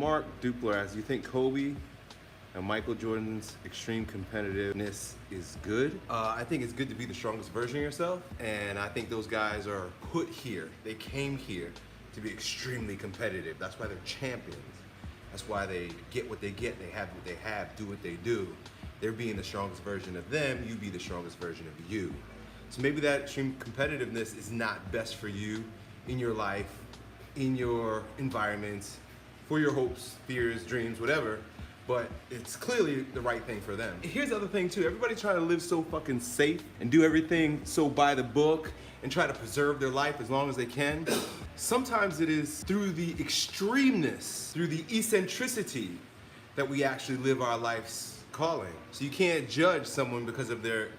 Mark Dupler asks, do you think Kobe and Michael Jordan's extreme competitiveness is good? I think it's good to be the strongest version of yourself, and I think those guys are put here. They came here to be extremely competitive. That's why they're champions. That's why they get what they get, they have what they have, do what they do. They're being the strongest version of them, you be the strongest version of you. So maybe that extreme competitiveness is not best for you in your life, in your environments, for your hopes, fears, dreams, whatever, but it's clearly the right thing for them. Here's the other thing too, everybody's trying to live so fucking safe and do everything so by the book and try to preserve their life as long as they can. Sometimes it is through the extremeness, through the eccentricity that we actually live our life's calling. So you can't judge someone because of their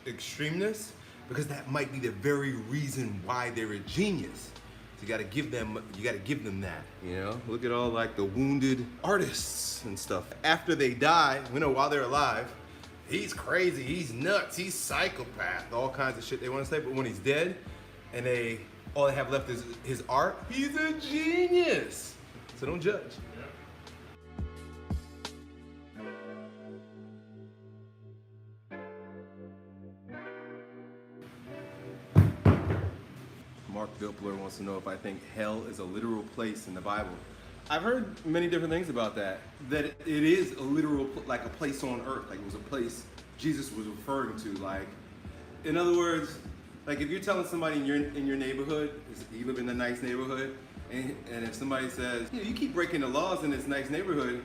extremeness, because that might be the very reason why they're a genius. So you gotta give them that, you know? Look at all like the wounded artists and stuff. After they die, you know, while they're alive, he's crazy, he's nuts, he's psychopath, all kinds of shit they wanna say, but when he's dead and all they have left is his art, he's a genius. So don't judge. Mark Dupler wants to know if I think hell is a literal place in the Bible. I've heard many different things about that. That it is a literal, like a place on earth, like it was a place Jesus was referring to. Like, in other words, like if you're telling somebody in your neighborhood, you live in a nice neighborhood, and if somebody says, you keep breaking the laws in this nice neighborhood,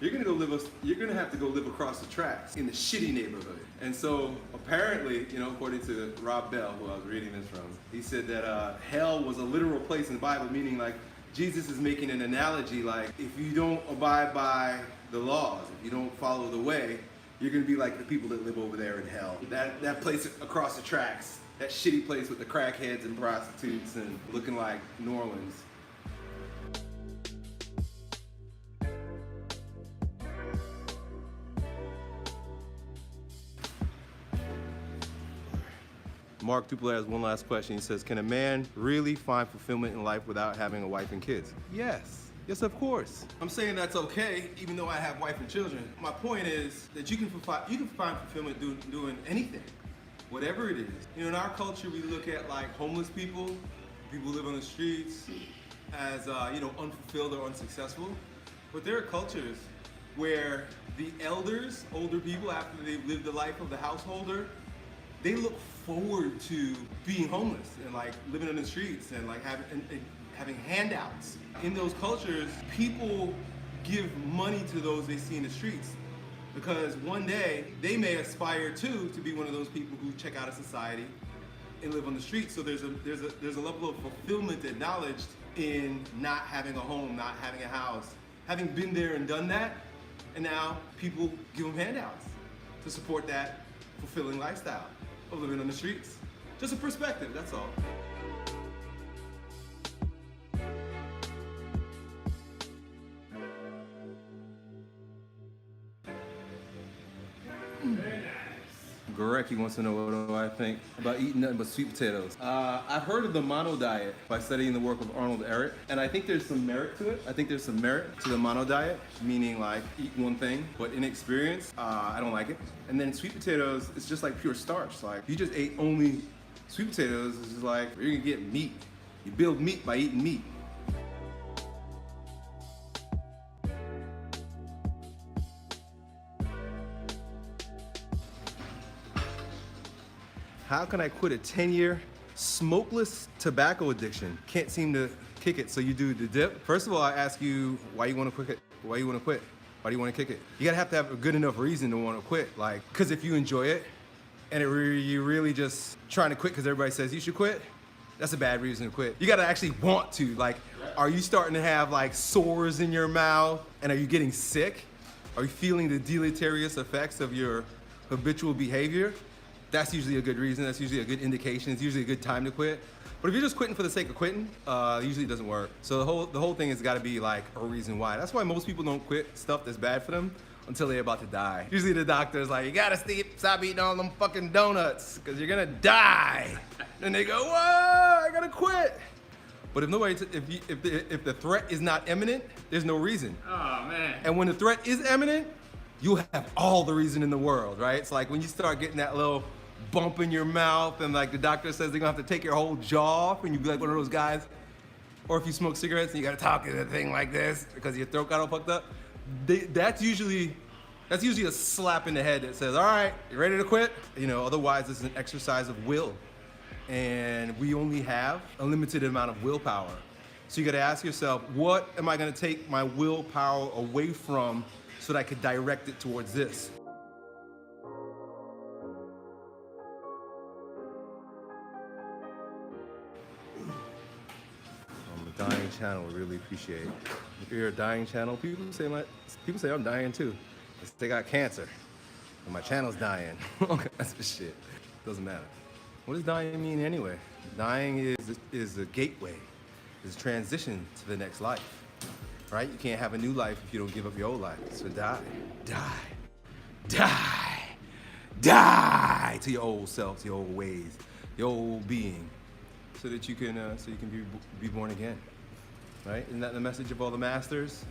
you're gonna have to go live across the tracks in the shitty neighborhood. And so apparently, you know, according to Rob Bell, who I was reading this from, he said that hell was a literal place in the Bible, meaning like Jesus is making an analogy like if you don't abide by the laws, if you don't follow the way, you're gonna be like the people that live over there in hell. That place across the tracks, that shitty place with the crackheads and prostitutes and looking like New Orleans. Mark Dupler has one last question. He says, can a man really find fulfillment in life without having a wife and kids? Yes. Yes, of course. I'm saying that's okay, even though I have wife and children. My point is that you can find fulfillment doing anything, whatever it is. You know, in our culture, we look at like homeless people who live on the streets as, you know, unfulfilled or unsuccessful. But there are cultures where the elders, older people, after they've lived the life of the householder, they look forward to being homeless and like living in the streets and like having handouts. In those cultures, people give money to those they see in the streets because one day they may aspire to be one of those people who check out of society and live on the streets. So there's a level of fulfillment acknowledged in not having a home, not having a house, having been there and done that, and now people give them handouts to support that fulfilling lifestyle of living on the streets. Just a perspective, that's all. Goreki wants to know what do I think about eating nothing but sweet potatoes. I've heard of the mono diet by studying the work of Arnold Ehret, and I think there's some merit to it. I think there's some merit to the mono diet, meaning like eat one thing, but in experience, I don't like it. And then sweet potatoes, it's just like pure starch. Like if you just ate only sweet potatoes, it's just like you're gonna get meat. You build meat by eating meat. How can I quit a 10-year smokeless tobacco addiction? Can't seem to kick it, so you do the dip. First of all, I ask you why you want to quit it. Why you want to quit? Why do you want to kick it? You gotta have to have a good enough reason to want to quit. Like, because if you enjoy it and you're really just trying to quit because everybody says you should quit, that's a bad reason to quit. You gotta actually want to. Like, are you starting to have like sores in your mouth and are you getting sick? Are you feeling the deleterious effects of your habitual behavior? That's usually a good reason. That's usually a good indication. It's usually a good time to quit. But if you're just quitting for the sake of quitting, usually it doesn't work. So the whole thing has got to be like a reason why. That's why most people don't quit stuff that's bad for them until they're about to die. Usually the doctor's like, you gotta stop eating all them fucking donuts because you're gonna die. And they go, whoa, I gotta quit. But if nobody, if the threat is not imminent, there's no reason. Oh man. And when the threat is imminent, you have all the reason in the world, right? It's like when you start getting that little bump in your mouth and like the doctor says they're gonna have to take your whole jaw off and you be like one of those guys. Or if you smoke cigarettes and you gotta talk in a thing like this because your throat got all fucked up, that's usually a slap in the head that says, all right, you ready to quit? You know, otherwise it's an exercise of will. And we only have a limited amount of willpower. So you gotta ask yourself, what am I gonna take my willpower away from so that I could direct it towards this? A dying channel, we really appreciate it. If you're a dying channel, people say I'm dying too. They got cancer, and my channel's dying. That's the shit. Doesn't matter. What does dying mean anyway? Dying is a gateway. It's a transition to the next life, right? You can't have a new life if you don't give up your old life. So die to your old self, to your old ways, your old being, so that you can be born again, right? Isn't that the message of all the masters?